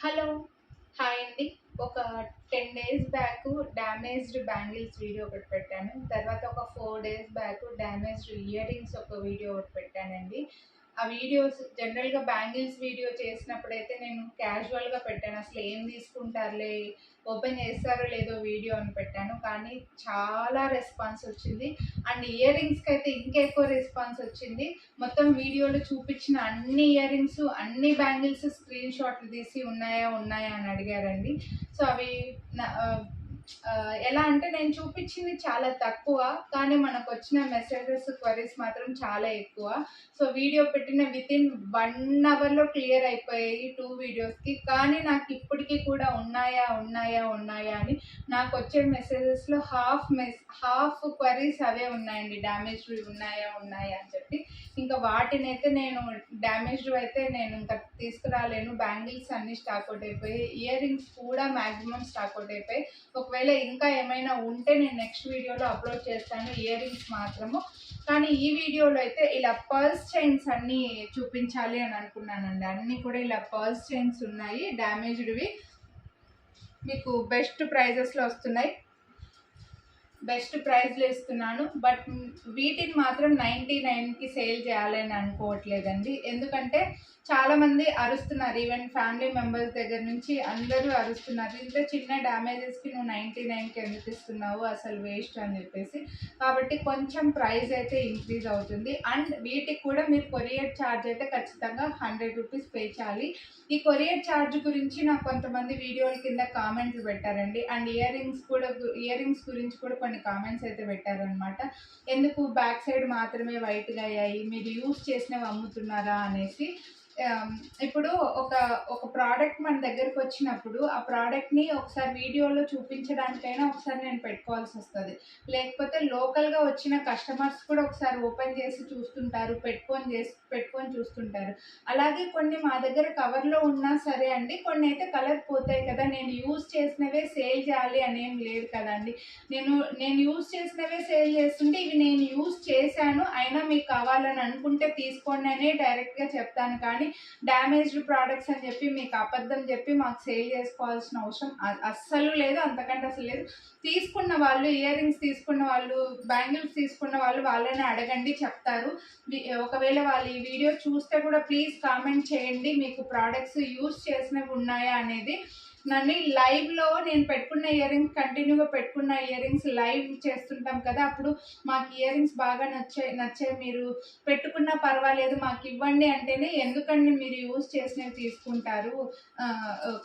Hello! Hi అండి. ఒక 10 days back damaged bangles video ఒకటి పెట్టాను. తర్వాత ఒక 4 days back damaged ear rings ఒక వీడియో ఒకటి పెట్టానండి. ఆ వీడియోస్ జనరల్‌గా బ్యాంగిల్స్ వీడియో చేసినప్పుడైతే నేను క్యాజువల్‌గా పెట్టాను. అసలు ఏం తీసుకుంటారులే, ఓపెన్ చేస్తారో లేదో వీడియో అని పెట్టాను. కానీ చాలా రెస్పాన్స్ వచ్చింది. అండ్ ఇయర్ రింగ్స్‌కైతే ఇంకా ఎక్కువ రెస్పాన్స్ వచ్చింది. మొత్తం వీడియోలో చూపించిన అన్ని ఇయర్ రింగ్స్, అన్ని బ్యాంగిల్స్ స్క్రీన్ షాట్లు తీసి ఉన్నాయా ఉన్నాయా అని అడిగారండి. సో అవి ఎలా అంటే నేను చూపించింది చాలా తక్కువ, కానీ మనకు వచ్చిన మెసేజెస్ క్వరీస్ మాత్రం చాలా ఎక్కువ. సో వీడియో పెట్టిన వితిన్ 1 అవర్లో క్లియర్ అయిపోయాయి 2 వీడియోస్కి. కానీ నాకు ఇప్పటికీ కూడా ఉన్నాయా ఉన్నాయా ఉన్నాయా అని నాకు వచ్చే మెసేజెస్లో హాఫ్ క్వరీస్ అవే ఉన్నాయండి, డ్యామేజ్డ్ ఉన్నాయా ఉన్నాయా అని చెప్పి. ఇంకా వాటినైతే నేను డ్యామేజ్డ్ అయితే నేను ఇంకా తీసుకురాలేను. బ్యాంగిల్స్ అన్ని స్టాక్ అవుట్ అయిపోయి, ఇయర్ రింగ్స్ కూడా మ్యాక్సిమం స్టాక్ అవుట్ అయిపోయి. ఒకవేళ ఇంకా ఏమైనా ఉంటే నేను నెక్స్ట్ వీడియోలో అప్లోడ్ చేస్తాను ఇయర్ రింగ్స్ మాత్రము. కానీ ఈ వీడియోలో అయితే ఇలా పర్స్ చైన్స్ అన్నీ చూపించాలి అని అనుకున్నానండి. అన్నీ కూడా ఇలా పర్స్ చైన్స్ ఉన్నాయి డ్యామేజ్డ్వి. మీకు బెస్ట్ ప్రైజెస్లో వస్తున్నాయి, బెస్ట్ ప్రైస్లో ఇస్తున్నాను. బట్ వీటిని మాత్రం 99కి సేల్ చేయాలని అనుకోవట్లేదండి. ఎందుకంటే చాలామంది అరుస్తున్నారు, ఈవెన్ ఫ్యామిలీ మెంబర్స్ దగ్గర నుంచి అందరూ అరుస్తున్నారు, ఇంత చిన్న డ్యామేజెస్కి నువ్వు 99కి ఎందుకు ఇస్తున్నావు, అసలు వేస్ట్ అని చెప్పేసి. కాబట్టి కొంచెం ప్రైస్ అయితే ఇంక్రీజ్ అవుతుంది. అండ్ వీటికి కూడా మీరు కొరియర్ ఛార్జ్ అయితే ఖచ్చితంగా 100 రూపీస్ పే చేయాలి. ఈ కొరియర్ ఛార్జ్ గురించి నాకు కొంతమంది వీడియోల కింద కామెంట్లు పెట్టారండి. అండ్ ఇయర్ రింగ్స్ గురించి కూడా కొన్ని కామెంట్స్ అయితే పెట్టారనమాట. ఎందుకు బ్యాక్ సైడ్ మాత్రమే వైట్గా అయ్యాయి, మీరు యూస్ చేసినవి అమ్ముతున్నారా అనేసి. ఇప్పుడు ఒక ప్రోడక్ట్ మన దగ్గరకు వచ్చినప్పుడు ఆ ప్రోడక్ట్ని ఒకసారి వీడియోలో చూపించడానికైనా ఒకసారి నేను పెట్టుకోవాల్సి వస్తుంది. లేకపోతే లోకల్గా వచ్చిన కస్టమర్స్ కూడా ఒకసారి ఓపెన్ చేసి చూస్తుంటారు, పెట్టుకొని చూస్తుంటారు. అలాగే కొన్ని మా దగ్గర కవర్లో ఉన్నా సరే అండి, కొన్ని అయితే కలర్ పోతాయి కదా. నేను యూజ్ చేసినవే సేల్ చేయాలి అనేం లేదు కదండి. నేను యూజ్ చేసినవే సేల్ చేస్తుంటే ఇవి నేను యూజ్ చేశాను, అయినా మీకు కావాలని అనుకుంటే తీసుకోండి అని డైరెక్ట్గా చెప్తాను. కానీ డ్యామేజ్డ్ ప్రోడక్ట్స్ అని చెప్పి మీకు అబద్ధం చెప్పి మాకు సేల్ చేసుకోవాల్సిన అవసరం అస్సలు లేదు, అంతకంటే అసలు లేదు. తీసుకున్న వాళ్ళు, ఇయర్ రింగ్స్ తీసుకున్న వాళ్ళు, బ్యాంగిల్స్ తీసుకున్న వాళ్ళు వాళ్ళని అడగండి, చెప్తారు. ఒకవేళ వాళ్ళు ఈ వీడియో చూస్తే కూడా ప్లీజ్ కామెంట్ చేయండి మీకు ప్రోడక్ట్స్ యూజ్ చేసినవి ఉన్నాయా అనేది. నన్ను లైవ్లో నేను పెట్టుకున్న ఇయర్ రింగ్స్, కంటిన్యూగా పెట్టుకున్న ఇయర్ రింగ్స్ లైవ్ చేస్తుంటాం కదా, అప్పుడు మాకు ఇయర్ రింగ్స్ బాగా నచ్చాయి, మీరు పెట్టుకున్నా పర్వాలేదు మాకు ఇవ్వండి అంటేనే, ఎందుకండి మీరు యూజ్ చేసినవి తీసుకుంటారు,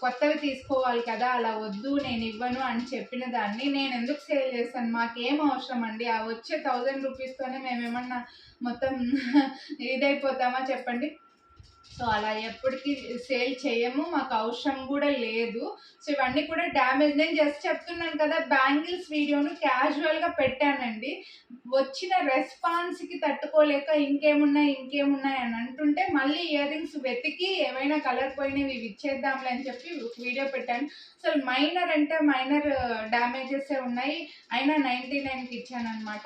కొత్తవి తీసుకోవాలి కదా, అలా వద్దు నేను ఇవ్వను అని చెప్పిన దాన్ని నేను ఎందుకు సేల్ చేస్తాను, మాకేం అవసరం అండి. ఆ వచ్చే 1000 రూపీస్తోనే మేమేమన్నా మొత్తం ఇదైపోతామా చెప్పండి. సో అలా ఎప్పటికీ సేల్ చేయము, మాకు అవసరం కూడా లేదు. సో ఇవన్నీ కూడా డ్యామేజ్. నేను జస్ట్ చెప్తున్నాను కదా, బ్యాంగిల్స్ వీడియోను క్యాజువల్గా పెట్టానండి. వచ్చిన రెస్పాన్స్కి తట్టుకోలేక ఇంకేమున్నాయి అని అంటుంటే మళ్ళీ ఇయర్ రింగ్స్ వెతికి ఏమైనా కలర్ పోయినవి ఇవి ఇచ్చేద్దాంలే అని చెప్పి వీడియో పెట్టాను. అసలు మైనర్ అంటే మైనర్ డ్యామేజెసే ఉన్నాయి, అయినా 99కి ఇచ్చాను అనమాట.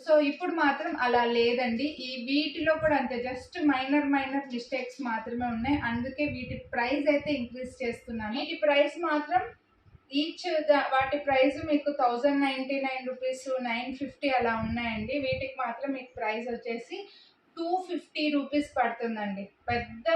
సో ఇప్పుడు మాత్రం అలా లేదండి. వీటిలో కూడా అంతే, జస్ట్ మైనర్ మిస్టేక్స్ మాత్రమే ఉన్నాయి. అందుకే వీటి ప్రైస్ అయితే ఇంక్రీజ్ చేస్తున్నాను. వీటి ప్రైస్ మాత్రం వాటి ప్రైస్ మీకు 1099 రూపీస్, 950 అలా ఉన్నాయండి. వీటికి మాత్రం మీకు ప్రైస్ వచ్చేసి 250 రూపీస్ పడుతుందండి. పెద్ద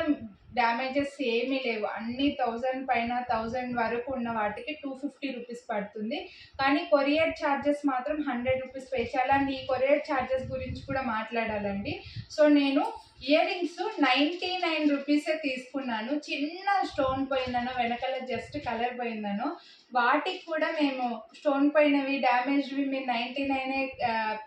డ్యామేజెస్ ఏమీ లేవు, అన్ని 1000 పైన 1000 వరకు ఉన్న వాటికి 250 రూపీస్ పడుతుంది. కానీ కొరియర్ ఛార్జెస్ మాత్రం 100 రూపీస్ పే చేయాలి. అండ్ ఈ కొరియర్ ఛార్జెస్ గురించి కూడా మాట్లాడాలండి. సో నేను ఇయర్ రింగ్స్ 99 రూపీసే తీసుకున్నాను. చిన్న స్టోన్ పోయిందనో, వెనకాల జస్ట్ కలర్ పోయిందనో, వాటికి కూడా మేము స్టోన్ పోయినవి, డ్యామేజ్వి మీరు 99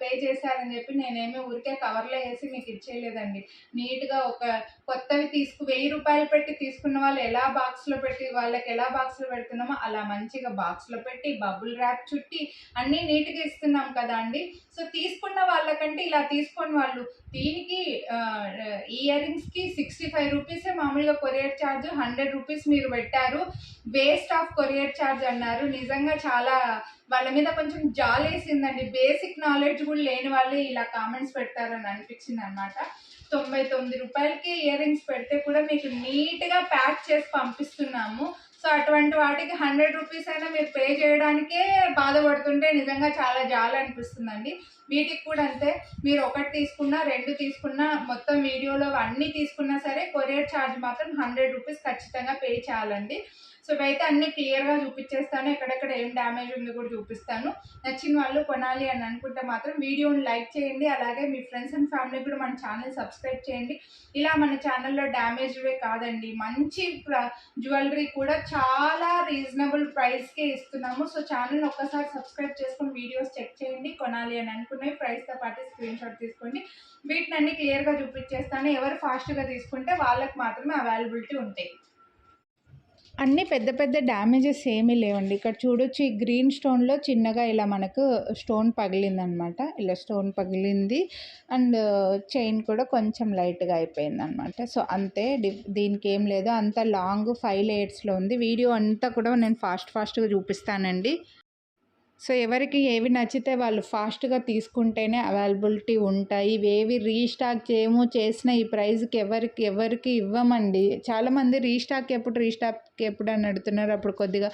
పే చేశారని చెప్పి నేనేమి ఊరికే కవర్లో వేసి మీకు ఇచ్చేయలేదండి. నీట్గా ఒక కొత్తవి 1000 రూపాయలు పెట్టి తీసుకున్న వాళ్ళు ఎలా బాక్స్లో పెట్టి వాళ్ళకి ఎలా బాక్స్లో పెడుతున్నామో అలా మంచిగా బాక్స్లో పెట్టి బబుల్ ర్యాప్ చుట్టి అన్నీ నీట్గా ఇస్తున్నాం కదా అండి. సో తీసుకున్న వాళ్ళకంటే ఇలా తీసుకొని వాళ్ళు దీనికి ఇయర్ రింగ్స్కి 65 రూపీసే మామూలుగా కొరియర్ ఛార్జ్, 100 రూపీస్ మీరు పెట్టారు, వేస్ట్ ఆఫ్ కొరియర్ ఛార్జ్ అన్నారు. నిజంగా చాలా వాళ్ళ మీద కొంచెం జాలేసిందండి. బేసిక్ నాలెడ్జ్ కూడా లేని వాళ్ళు ఇలా కామెంట్స్ పెడతారని అనిపించింది అనమాట. 99 రూపాయలకి ఇయర్ రింగ్స్ పెడితే కూడా మీకు నీట్గా ప్యాక్ చేసి పంపిస్తున్నాము. సో అటువంటి వాటికి 100 రూపీస్ అయినా మీరు పే చేయడానికే బాధపడుతుంటే నిజంగా చాలా జాలి అనిపిస్తుందండి. వీటికి కూడా అంతే, మీరు ఒకటి తీసుకున్నా 2 తీసుకున్నా మొత్తం వీడియోలో అన్నీ తీసుకున్నా సరే కొరియర్ ఛార్జ్ మాత్రం 100 రూపీస్ ఖచ్చితంగా పే చేయాలండి. సో ఇవైతే అన్నీ క్లియర్గా చూపించేస్తాను, ఎక్కడెక్కడ ఏం డ్యామేజ్ ఉందో కూడా చూపిస్తాను. నచ్చిన వాళ్ళు కొనాలి అని అనుకుంటే మాత్రం వీడియోని లైక్ చేయండి, అలాగే మీ ఫ్రెండ్స్ అండ్ ఫ్యామిలీ కూడా మన ఛానల్ సబ్స్క్రైబ్ చేయండి. ఇలా మన ఛానల్లో డ్యామేజ్వే కాదండి, మంచి జ్యువెలరీ కూడా చాలా రీజనబుల్ ప్రైస్కే ఇస్తున్నాము. సో ఛానల్ ఒక్కసారి సబ్స్క్రైబ్ చేసుకొని వీడియోస్ చెక్ చేయండి. కొనాలి అని అనుకునే ప్రైస్తో పాటు స్క్రీన్ షాట్ తీసుకోండి. వీటిని అన్ని క్లియర్గా చూపించేస్తాను. ఎవరు ఫాస్ట్గా తీసుకుంటే వాళ్ళకి మాత్రమే అవైలబిలిటీ ఉంటాయి. అన్నీ పెద్ద పెద్ద డ్యామేజెస్ ఏమీ లేవండి. ఇక్కడ చూడొచ్చు, ఈ గ్రీన్ స్టోన్లో చిన్నగా ఇలా మనకు స్టోన్ పగిలిందనమాట. ఇలా స్టోన్ పగిలింది అండ్ చైన్ కూడా కొంచెం లైట్గా అయిపోయింది అనమాట. సో అంతే, దీనికి ఏం లేదు. అంత లాంగ్ 5 లేయర్స్లో ఉంది. వీడియో అంతా కూడా నేను ఫాస్ట్గా చూపిస్తానండి. సో ఎవరికి ఏవి నచ్చితే వాళ్ళు ఫాస్ట్గా తీసుకుంటేనే అవైలబిలిటీ ఉంటాయి. ఇవేవి రీస్టాక్ చేయము, చేసిన ఈ ప్రైస్కి ఎవరికి ఇవ్వమండి. చాలామంది రీస్టాక్ ఎప్పుడు అని అడుగుతున్నారు. అప్పుడు కొద్దిగా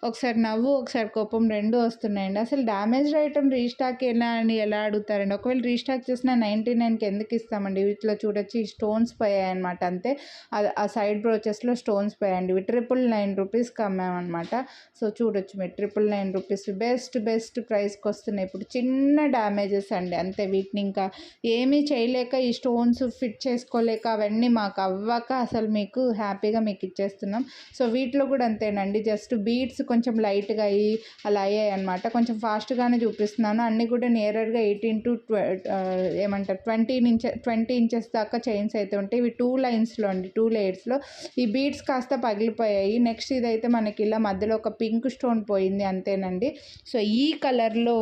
ఒకసారి నవ్వు ఒకసారి కోపం 2 వస్తున్నాయండి. అసలు డ్యామేజ్డ్ ఐటమ్ రీస్టాక్ ఎలా అడుగుతారండి? ఒకవేళ రీస్టాక్ చేసిన 99కి ఎందుకు ఇస్తామండి? వీటిలో చూడొచ్చు, ఈ స్టోన్స్ పోయాయి అనమాట. అంతే, ఆ సైడ్ బ్రోచెస్లో స్టోన్స్ పోయాయండి. ఇవి 999 రూపీస్కి అమ్మామన్నమాట. సో చూడొచ్చు మీరు, 999 రూపీస్ బెస్ట్ ప్రైస్కి వస్తున్నాయి. ఇప్పుడు చిన్న డ్యామేజెస్ అండి అంతే. వీటిని ఇంకా ఏమీ చేయలేక, ఈ స్టోన్స్ ఫిట్ చేసుకోలేక, అవన్నీ మాకు అవ్వక అసలు మీకు హ్యాపీగా మీకు ఇచ్చేస్తున్నాం. సో వీటిలో కూడా అంతేనండి, జస్ట్ బీడ్స్ కొంచెం లైట్గా అయ్యి అలా అయ్యాయి అనమాట. కొంచెం ఫాస్ట్గానే చూపిస్తున్నాను. అన్నీ కూడా నియరర్గా 18 to 20 ఇంచెస్ దాకా చైన్స్ అయితే ఉంటాయి. ఇవి 2 లైన్స్లో అండి, 2 లేయర్స్లో. ఈ బీడ్స్ కాస్త పగిలిపోయాయి. నెక్స్ట్ ఇదైతే మనకి ఇలా మధ్యలో ఒక పింక్ స్టోన్ పోయింది, అంతేనండి. సో ఈ కలర్లో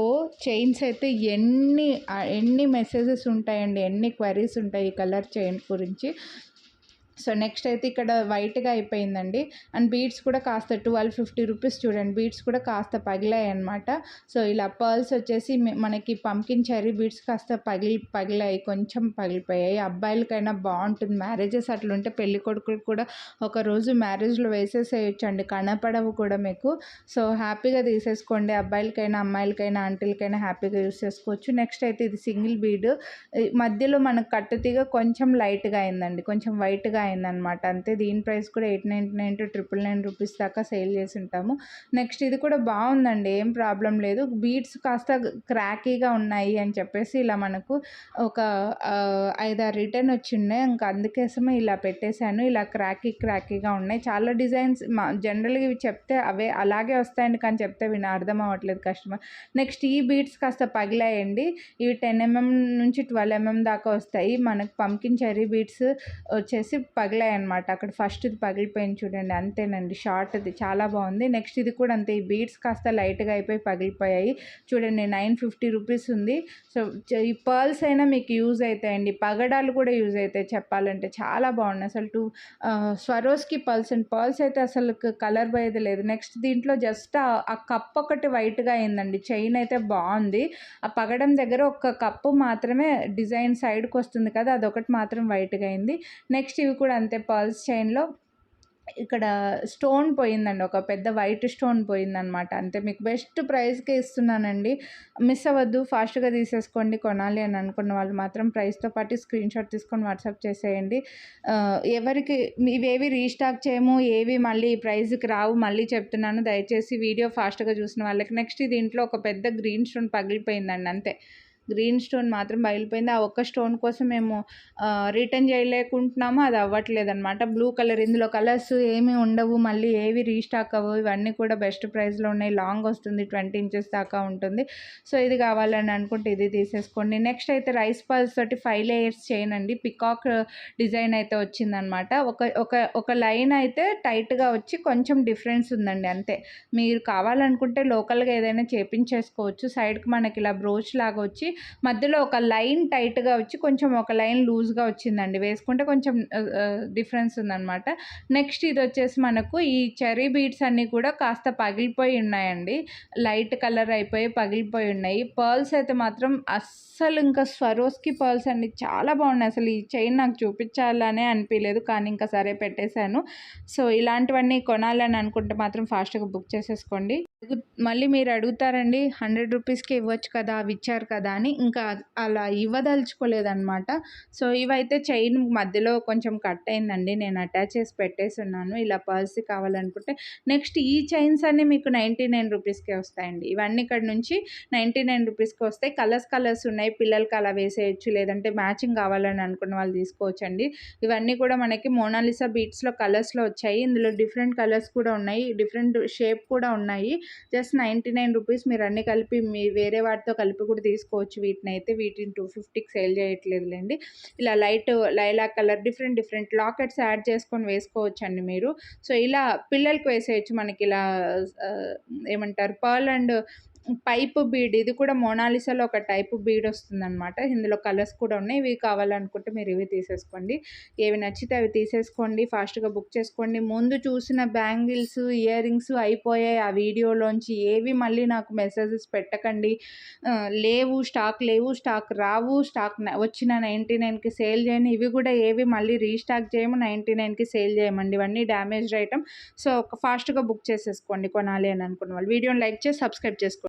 చైన్స్ అయితే ఎన్ని మెసేజెస్ ఉంటాయండి, ఎన్ని క్వరీస్ ఉంటాయి ఈ కలర్ చైన్ గురించి. సో నెక్స్ట్ అయితే ఇక్కడ వైట్గా అయిపోయిందండి. అండ్ బీడ్స్ కూడా కాస్త 1250 రూపీస్ చూడండి. బీడ్స్ కూడా కాస్త పగిలాయి అనమాట. సో ఇలా పర్ల్స్ వచ్చేసి మనకి పంకిన్ చెర్రీ బీడ్స్ కాస్త పగిలాయి, కొంచెం పగిలిపోయాయి. అబ్బాయిలకైనా బాగుంటుంది, మ్యారేజెస్ అట్లుంటే పెళ్లి కొడుకులు కూడా ఒకరోజు మ్యారేజ్లో వేసేసేయచ్చు అండి, కనపడవు కూడా మీకు. సో హ్యాపీగా తీసేసుకోండి, అబ్బాయిలకైనా అమ్మాయిలకైనా ఆంటీలకైనా హ్యాపీగా యూస్ చేసుకోవచ్చు. నెక్స్ట్ అయితే ఇది సింగిల్ బీడ్, మధ్యలో మనకు కట్టుతీగ కొంచెం లైట్గా అయిందండి, కొంచెం వైట్గా అయిందనమాట. అంతే, దీని ప్రైస్ కూడా 899 to 999 రూపీస్ దాకా సేల్ చేసి ఉంటాము. నెక్స్ట్ ఇది కూడా బాగుందండి, ఏం ప్రాబ్లం లేదు. బీడ్స్ కాస్త క్రాకీగా ఉన్నాయి అని చెప్పేసి ఇలా మనకు ఒక 5-6 రిటర్న్ వచ్చిన్నాయి. ఇంకా అందుకోసమే ఇలా పెట్టేశాను. ఇలా క్రాకీగా ఉన్నాయి. చాలా డిజైన్స్ జనరల్గా ఇవి చెప్తే అవే అలాగే వస్తాయండి, కానీ చెప్తే అర్థం అవ్వట్లేదు కస్టమర్. నెక్స్ట్ ఈ బీడ్స్ కాస్త పగిలాయండి. ఇవి 10 mm నుంచి 12 mm దాకా వస్తాయి. మనకు పంకిన్ చెర్రీ బీడ్స్ వచ్చేసి పగిలాయి అనమాట. అక్కడ ఫస్ట్ ఇది పగిలిపోయింది చూడండి, అంతేనండి. షార్ట్ అది చాలా బాగుంది. నెక్స్ట్ ఇది కూడా అంతే, ఈ బీడ్స్ కాస్త లైట్గా అయిపోయి పగిలిపోయాయి చూడండి. 950 రూపీస్ ఉంది. సో ఈ పర్ల్స్ అయినా మీకు యూజ్ అవుతాయండి, పగడాలు కూడా యూజ్ అవుతాయి చెప్పాలంటే. చాలా బాగున్నాయి అసలు. స్వరోస్కి పర్ల్స్ అయితే అసలు కలర్ పోయేది లేదు. నెక్స్ట్ దీంట్లో జస్ట్ ఆ కప్ ఒకటి వైట్గా అయిందండి. చైన్ అయితే బాగుంది, ఆ పగడం దగ్గర ఒక కప్పు మాత్రమే డిజైన్ సైడ్కి వస్తుంది కదా, అదొకటి మాత్రం వైట్గా అయింది. నెక్స్ట్ ఇవి కూడా అంతే, పర్ల్స్ చైన్లో ఇక్కడ స్టోన్ పోయిందండి, ఒక పెద్ద వైట్ స్టోన్ పోయిందనమాట. అంతే, మీకు బెస్ట్ ప్రైస్కే ఇస్తున్నానండి, మిస్ అవ్వద్దు, ఫాస్ట్గా తీసేసుకోండి. కొనాలి అని అనుకున్న వాళ్ళు మాత్రం ప్రైస్తో పాటు స్క్రీన్ షాట్ తీసుకొని వాట్సాప్ చేసేయండి. ఎవరికి ఇవేవి రీస్టాక్ చేయము, ఏవి మళ్ళీ ఈ ప్రైస్కి రావు, మళ్ళీ చెప్తున్నాను, దయచేసి వీడియో ఫాస్ట్గా చూసిన వాళ్ళకి. నెక్స్ట్ దీంట్లో ఒక పెద్ద గ్రీన్ స్టోన్ పగిలిపోయిందండి, అంతే. గ్రీన్ స్టోన్ మాత్రం బయలుపోయింది. ఆ ఒక్క స్టోన్ కోసం మేము రిటర్న్ చేయలేకుంటున్నాము, అది అవ్వట్లేదు అనమాట. బ్లూ కలర్, ఇందులో కలర్స్ ఏమీ ఉండవు, మళ్ళీ ఏవి రీస్టాక్ అవ్వవు. ఇవన్నీ కూడా బెస్ట్ ప్రైస్లో ఉన్నాయి. లాంగ్ వస్తుంది, 20 ఇంచెస్ దాకా ఉంటుంది. సో ఇది కావాలని అనుకుంటే ఇది తీసేసుకోండి. నెక్స్ట్ అయితే రైస్ పల్స్ తోటి 5 లేయర్స్ చేయనండి, పికాక్ డిజైన్ అయితే వచ్చిందనమాట. ఒక లైన్ అయితే టైట్గా వచ్చి కొంచెం డిఫరెన్స్ ఉందండి, అంతే. మీరు కావాలనుకుంటే లోకల్గా ఏదైనా చేపించేసుకోవచ్చు. సైడ్కి మనకి ఇలా బ్రోచ్ లాగా వచ్చి మధ్యలో ఒక లైన్ టైట్‌గా వచ్చి కొంచెం ఒక లైన్ లూజ్‌గా వచ్చిందండి. వేసుకుంటే కొంచెం డిఫరెన్స్ ఉందనమాట. నెక్స్ట్ ఇదొచ్చేసి మనకు ఈ చెర్రీ బీడ్స్ అన్నీ కూడా కాస్త పగిలిపోయి ఉన్నాయండి. లైట్ కలర్ అయిపోయి పగిలిపోయి ఉన్నాయి. పర్ల్స్ అయితే మాత్రం అస్సలు ఇంకా స్వరోస్‌కి పర్ల్స్ అండి. చాలా బాగున్నాయి. అసలు ఈ చైన్ నాకు చూపించాలనే అనిపియలేదు. కానీ ఇంకా సరే పెట్టేశాను. సో ఇలాంటివన్నీ కొనాలని అనుకుంటే మాత్రం ఫాస్ట్‌గా బుక్ చేసేసుకోండి. మళ్ళీ మీరు అడుగుతారండి 100 రూపీస్‌కే ఇవ్వచ్చు కదా! అవి ఇచ్చారు కదా! అని. ఇంకా అలా ఇవ్వదలుచుకోలేదనమాట. సో ఇవైతే చైన్ మధ్యలో కొంచెం కట్ అయిందండి. నేను అటాచ్ చేసి పెట్టేసున్నాను. ఇలా పర్స్ కావాలనుకుంటే. నెక్స్ట్ ఈ చైన్స్ అన్నీ మీకు 99 రూపీస్‌కే వస్తాయండి. ఇవన్నీ ఇక్కడ నుంచి 99 రూపీస్‌కి వస్తాయి. కలర్స్ ఉన్నాయి. పిల్లలకి అలా వేసేయొచ్చు. లేదంటే మ్యాచింగ్ కావాలని అనుకున్న వాళ్ళు తీసుకోవచ్చండి. ఇవన్నీ కూడా మనకి మోనాలిసా బీట్స్‌లో కలర్స్‌లో వచ్చాయి. ఇందులో డిఫరెంట్ కలర్స్ కూడా ఉన్నాయి. డిఫరెంట్ షేప్ కూడా ఉన్నాయి. Just 99 rupees. మీరు అన్నీ కలిపి వేరే వాటితో కలిపి కూడా తీసుకోవచ్చు. వీటిని 250కి సేల్ చేయట్లేదులేండి. ఇలా light lilac colour different lockets add చేసుకొని వేసుకోవచ్చండి మీరు. సో ఇలా పిల్లలకి వేసేయచ్చు. మనకి ఇలా ఏమంటారు పర్ల్ అండ్ పైప్ బీడ్, ఇది కూడా మోనాలిసాలో ఒక టైప్ బీడ్ వస్తుందనమాట. ఇందులో కలర్స్ కూడా ఉన్నాయి. ఇవి కావాలనుకుంటే మీరు ఇవి తీసేసుకోండి. ఏవి నచ్చితే అవి తీసేసుకోండి. ఫాస్ట్‌గా బుక్ చేసుకోండి. ముందు చూసిన బ్యాంగిల్స్, ఇయర్ రింగ్స్ అయిపోయాయి. ఆ వీడియోలోంచి ఏవి మళ్ళీ నాకు మెసేజెస్ పెట్టకండి. స్టాక్ లేవు, స్టాక్ రావు, వచ్చిన 99కి సేల్ చేయను. ఇవి కూడా ఏవి మళ్ళీ రీస్టాక్ చేయము. 99కి సేల్ చేయమండి. ఇవన్నీ డ్యామేజ్డ్ ఐటెమ్. సో ఫాస్ట్‌గా బుక్ చేసేసుకోండి కొనాలి అని అనుకున్న వాళ్ళు. వీడియోని లైక్ చేసి సబ్స్క్రైబ్ చేసుకోండి.